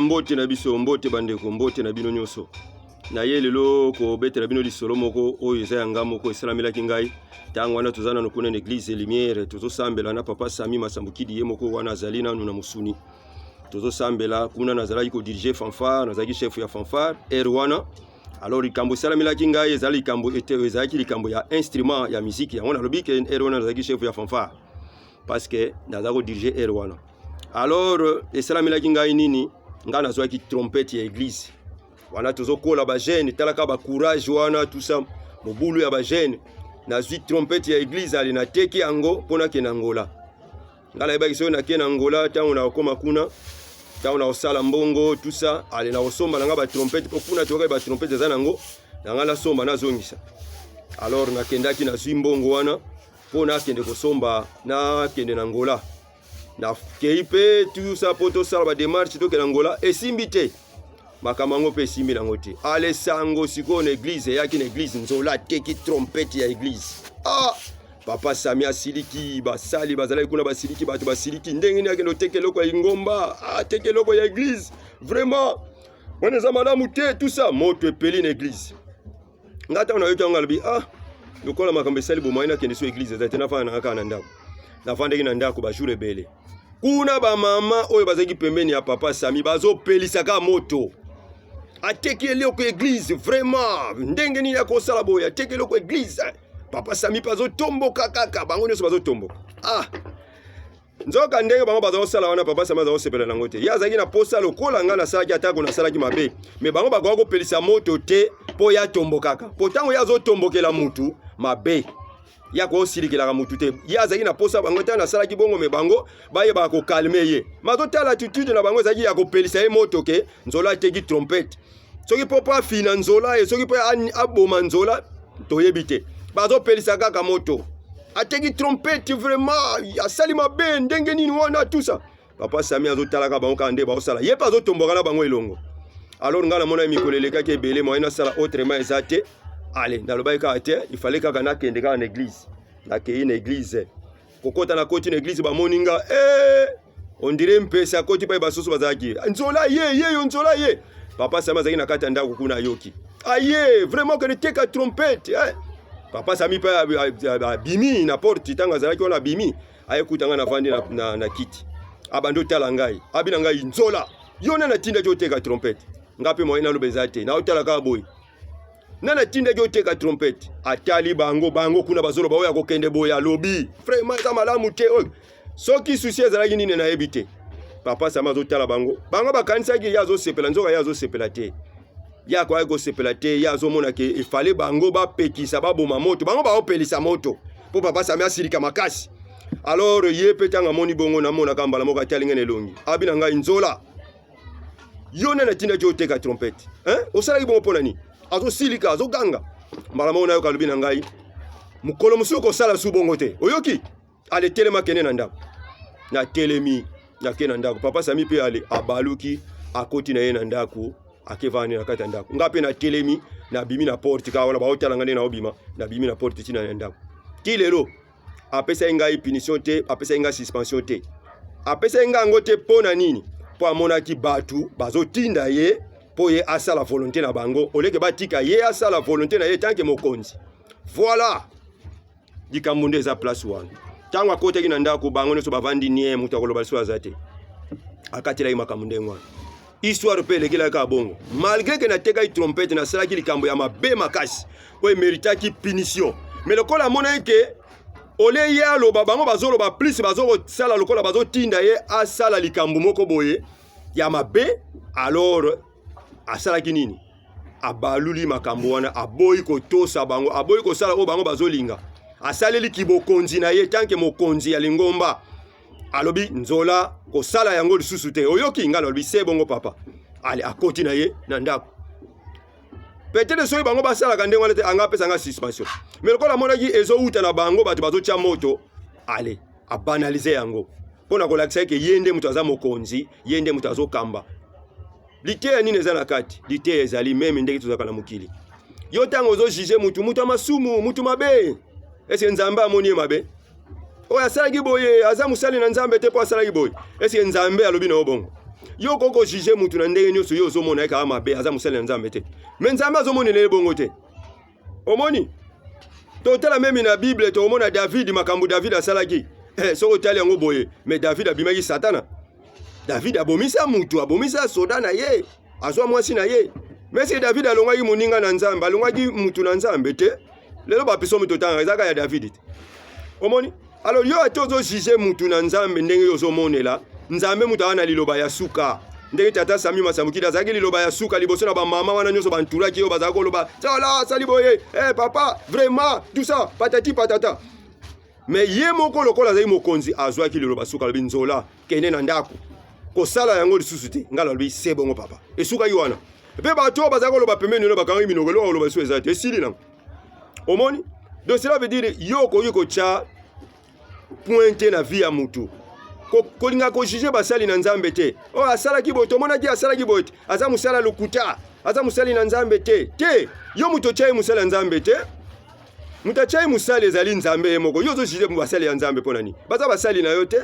Mbote na biso, mbote bandeko, mbote na bino nyonso. Na ye lelo ko betela bino lisolo moko oyo eza yanga moko esalamelaki ngai tango wana tozana no kuna na église Lumière tozosambela na papa Sami Masambukidi ye moko wana azali nanu na musuni. Tozosambela kuna nazalaki ko diriger fanfare, nazalaki chef ya fanfare wana. Alors likambo esalamelaki ngai ezali likambo ezalaki likambo ya instrument ya musique yango nalobi ke wana nazalaki chef ya fanfare parce que nazako diriger wana. Alors esalamelaki ngai nini nga nazwaki trompette ya église wana tozokola ba jeune talaka ba courage wana tout ça mobulu ya ba jeune nazwi trompette ya église ali na teki yango pona ke na Ngola ngala yebaki so na ke na Ngola tango na koma kuna tango na osala mbongo tout ça ali na osomba nga ba trompette po kuna toka ba trompette za nango na ngala somba na zongisa. Alors nakendaki na zwi mbongo wana pona kende kosomba na kende na Ngola na keipe tout ça poto sala ba démarche to ke na Ngola esimbite makamango pe simbi nango te ale sango siko na église yaki na église nzola teki trompette ya église papa Sami asiliki basali bazala kuna basiliki bato basiliki ndenge ni yake no teke loko ya ngomba teke loko ya église vraiment wana za malamu te tout ça moto epeli na église ngata na yoto ngalbi lokola makambe sali bomaina kende so église za tena fana naka na ndako na fandeki na ndako ba jour ebele kuna ba mama oyo bazaki pembeni ya papa Sami bazo pelisaka moto ateki eloko église vraiment ndenge ni ya kosala boya ateki eloko église papa Sami bazo tomboka kaka bango nyonso bazo tomboka nzoka ndenge bango bazo sala wana papa Sami bazo sepela nango te yazaki na posa lokola nga na salaki atako na salaki mabe me bango bagoko pelisa moto te po ya tombokaka potango yazo tombokela mutu mabe ya ko silikela mutu te yazaki na posa bango ta na salaki bongo me bango baye ba ko calmer ye mazo tala attitude na bango zaki ya ko pelisa ye moto ke nzola teki trompette soki popa fina nzola e soki po aboma nzola toyebite bazo pelisa kaka moto ateki trompette vraiment asali mabe ndenge nini wana tout ça papa Sami azo talaka bango kande ba osala ye pa zo tomboka na bango elongo. Alors ngala mona mikoleleka ke belé moyena sala autrement ezate allez ndaloba ka ate il fallait kaka na kende ka na église na ke une église kokota na koti na église ba moninga on dirait mpesa koti pa basoso bazaki nzola ye nzola ye papa Sami azaki na kata ndako kuna yoki vraiment que teka trompette papa Sami pa bimi na porte tanga zalaki ona bimi ayekutanga na vandi na kiti abando tala ngai abina ngai nzola yona na tinda jo teka trompette ngapi moyena lobezate na otala ka boy nana tinda jo teka trompette atali bango kuna bazolo ba oya kokende boya lobi vraiment za malamu te soki souci ezalaki nini na ebite papa Sami azotala bango bakanisa ki yazo sepela nzoka yazo sepela te ya kwa go sepela te yazo mona ke ifale bango ba pekisa ba boma moto bango ba opelisa moto po papa Sami asilika makasi. Alors ye petanga moni bongo na mona kambala moka talinga nelongi abina ngai nzola yona na tinda jo teka trompette osala bongo pona ni azo silika azo ganga mbala mona yo kalubi na ngai mukolo musuko sala su bongo te oyoki ale telema kene na ndako na telemi na kena ndako papa Sami pe ale abaluki akoti na ye na ndako akevani na kata ndako ngape na telemi na bimi na porte ka wala ba hotela ngane na obima na bimi na porte tina na ndako kilelo apesa ngai punition te apesa ngai suspension te apesa ngai ngote pona nini po amona ki batu bazotinda ye po ye asala volonté na bango oleke batika ye asala volonté na ye tanke mokonzi voilà dikamunde za place wana tango akoteki na ndako bango nyonso bavandi nie mutu akoloba so azate akatela yi makamunde ngwana histoire pe lekela ka bongo malgré que na teka trompette na sala ki likambo ya mabe makasi po emerita ki punition mais lokola mona ke ole ya lo bango bazolo ba plus bazolo sala lokola bazotinda ye asala likambo moko boye ya mabe alors asala ki nini abaluli makambo wana aboyi ko tosa bango aboyi ko sala o bango bazolinga asaleli kibokonzi na ye tanke mokonzi ya lingomba alobi nzola ko sala yango lisusu te oyoki ngalo lobi se bongo papa ale akoti na ye na ndako peut-être soyi bango basala kande ngwana te anga pesa nga suspension mais lokola monaki ezo uta na bango bato bazotia moto ale abanalize yango pona ko lakisa ke yende mutu aza mokonzi yende mutu azokamba lite nini eza na kati lite ezali meme ndenge tozaka na mukili yo tango ozo juger mutu amasumu mutu mabe ese nzambe amoni mabe oya salaki boye aza musali na nzambe te po asalaki boye ese nzambe alobi na obongo Yo koko juger mutu na ndenge nyoso yo ozomona eka mabe aza musala nzambe te. Mais nzambe azomonela bongo te. Omoni? Totala meme na Bible to omona David makambo David asalaki. Soko tali yango boye, mais David abimaki Satana. David abomisa mutu, abomisa soda na ye, azwa mwasi na ye. Mais si David alongaki moninga na nzambe, alongaki mutu na nzambe te, lelo ba piso mutu tanga ezaka ya David. Omoni? Alors yo atozo juger mutu na nzambe ndenge yo zomonela, nzambe mutu ana liloba ya suka. Ndenge tata Sami Masamukida azaki liloba ya suka liboso na ba mama wana nyoso banturaki yo bazako loba, "Sala sali boye, papa, vraiment, tout ça, patati patata." Mais ye moko lokola zai mokonzi azwaki liloba suka lobi nzola kende na ndako. Ko sala yango lisusu te, ngala lobi c'est bongo papa. E suka yi wana. Pe bato bazako loba pembeni no bakangi minokelo loba su ezate esili na. Omoni? Donc cela veut dire yo ko yuko cha pointe na vie ya mutu. Ko linga ko juger basali na nzambe te. Oh asala ki boto mona ki asala ki boto. Aza musala lukuta. Aza musali na nzambe te. Te yo muto chai musala nzambe te. Mutachai musali ezali nzambe moko. Yo zo juger basali ya nzambe pona ni. Baza basali na yo te.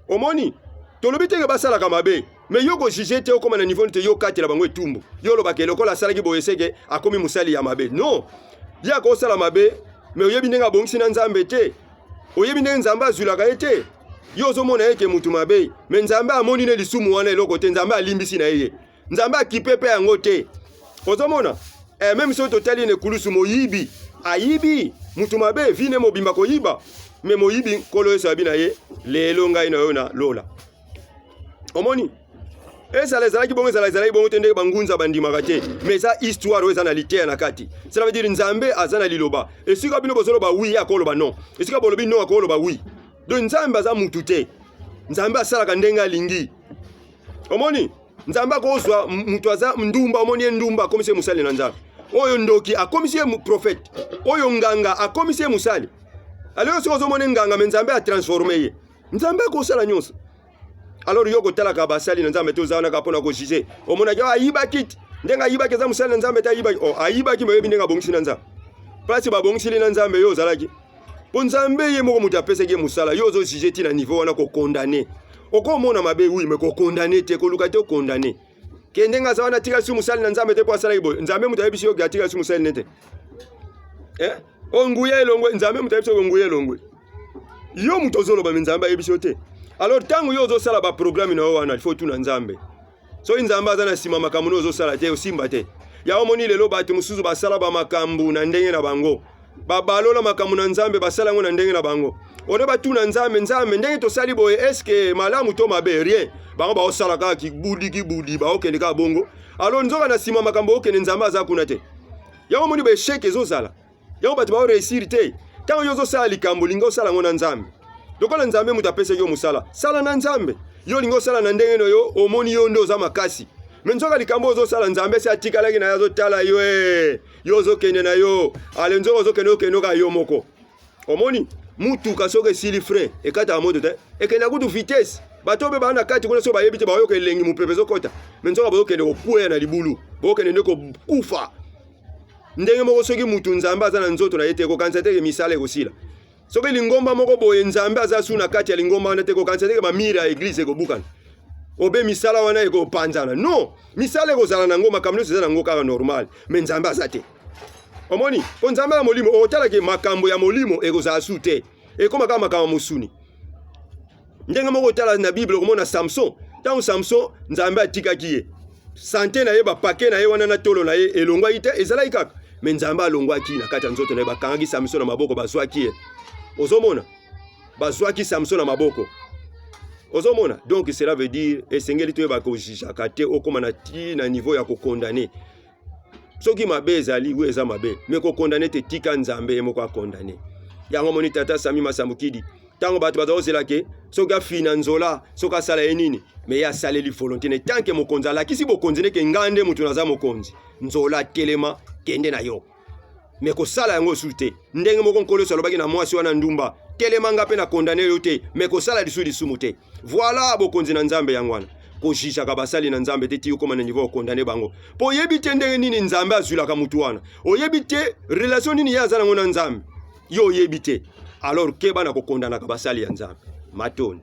Omoni? Tolobi te ke basala ka mabe. Mais yo ko juger te okoma na niveau te yo kati la bango etumbu. Yo lo bakelo ko la sala ki boyeseke akomi musali ya mabe. Non. Ya ko sala mabe, mais oyebi ndenga bongisi na nzambe te. Oyebi ndenga nzambe azulaka ete. Yo zomona eke mutu mabe, mais nzambe amoni ne lisumu wana eloko te, nzambe alimbisi na ye. Nzambe akipepe yango te. Ozomona? Même so totali ne kulusu moyibi, ayibi mutu mabe vine mobimba ko yiba. Mais moyibi kolo esabi na ye, lelo ngai na yo na lola. Omoni? Eza lezalaki bongo ezalaki bongo tende bangunza bandimaka te. Mais ça histoire oyo eza na liteya na kati. Cela veut dire nzambe aza na liloba. Esika bino bozoloba oui akoloba non. Esika bolobi non akoloba oui. Donc nzambe aza mutu te. Nzambe asalaka ndenge alingi. Omoni? Nzambe akozwa mutu aza ndumba, omoni ndumba akomisi musali na nzambe. Oyo ndoki akomisi prophète. Oyo nganga akomisi musali. Alors soko zomone nganga mais nzambe a transformé ye. Nzambe akosala nyonso. Alors yoko talaka basali na nzambe tozana kapona ko juger. Omona yo ayiba kit. Ndenga ayiba keza musali na nzambe ta ayiba. Oh ayiba ki moyebi ndenga bongisi na nzambe. Place ba bongisi na nzambe yo zalaki. Po nzambe ye moko mutu apese ke musala yo zo juger ti na niveau wana ko condamner. Oko mona mabe oui mais ko condamner te ko luka te condamner. Ke ndenga za wana tika su musali na nzambe te po asala ibo. Nzambe mutu ayebi yo ga tika su musali nete. Onguye longwe nzambe mutu ayebi yo onguye longwe. Yo mutu ozoloba nzambe ayebi yo te. Alors tango yo zo sala ba programme na wana il faut tout na nzambe. So nzambe azana sima makambo no zo sala te osimba te. Ya omoni lelo batu musuzu basala ba makambo na ndenge na bango. Babalola makambo na nzambe basala ngo na ndenge na bango. Ode batu na nzambe ndenge to sali boye eske malamu to mabe rien. Bango ba osala ka ki budi ba okende ka bongo. Alors nzoka na sima makambo okende nzambe aza kuna te. Ya omoni be sheke zo sala. Ya batu ba réussir te. Tango yo zo sala likambo lingo sala ngo na nzambe. Lokola nzambe mutu apese yo musala. Sala na nzambe. Yo lingo sala na ndenge no yo omoni yo ndo za makasi. Menzoka likambo zo sala nzambe se atikalaki na yazo tala yo yo zo kende na yo. Ale nzoko zo kende ka yo moko. Omoni mutu kasoke sili frein ekata moto te. Ekenda kutu vitesse. Bato be bana kati kuna so ba yebite ba yo ke lengi mupepe zo kota. Menzoka bo kende ko kuya na libulu. Bo kende ndeko kufa. Ndenge moko soki mutu nzambe azana nzoto na yete ko kanisa te misale ko sila. Soki lingomba moko boye nzambe aza su na kati ya lingomba wana te ko kanisa te ba mira église ko bukana. Obe misala wana eko panzana. Non, misala eko zala nango makambo nyonso eza nango kaka normal, mais nzambe aza te. Omoni, po nzambe ya molimo otalaki makambo ya molimo eko zala su te. Ekoma kaka makambo musuni. Ndenge moko otala na Bible okomona Samson. Tango Samson nzambe atikaki ye. Sante na ye ba pake na ye wana na tolo na ye elongwa ite ezalaki kaka. Mais nzambe alongwaki na kati ya nzoto na ye bakangaki Samson na maboko bazwaki ye. Ozomona bazwaki Samson na maboko. Ozomona, donc cela veut dire esengeli to ba ko jijaka te okoma na ti na niveau ya ko condamner. Soki mabe ezali we eza mabe, mais ko condamner te tika nzambe moko condamner. Yango moni tata Sami Masamukidi. Tango bato bazozela ke soka fina nzola, soka sala enini, mais ya saleli volonté ne tant que mokonzi ala kisi bokonzi ne ke ngande mutu naza mokonzi. Nzola telema kende na yo. Mais ko sala yango sute. Ndenge moko nkolo salobaki na mwasi wana ndumba. Telemanga pe na condamner yo te, mais ko sala lisumu te. Voilà bokonzi na nzambe yangwana. Ko jisha ka basali na nzambe te ti okoma na niveau condamner bango. Po yebite ndenge nini nzambe azulaka mutu wana. Oyebite relation nini ya zala ngona nzambe. Yo yebite. Alors keba na ko condamner ka basali ya nzambe. Matondo.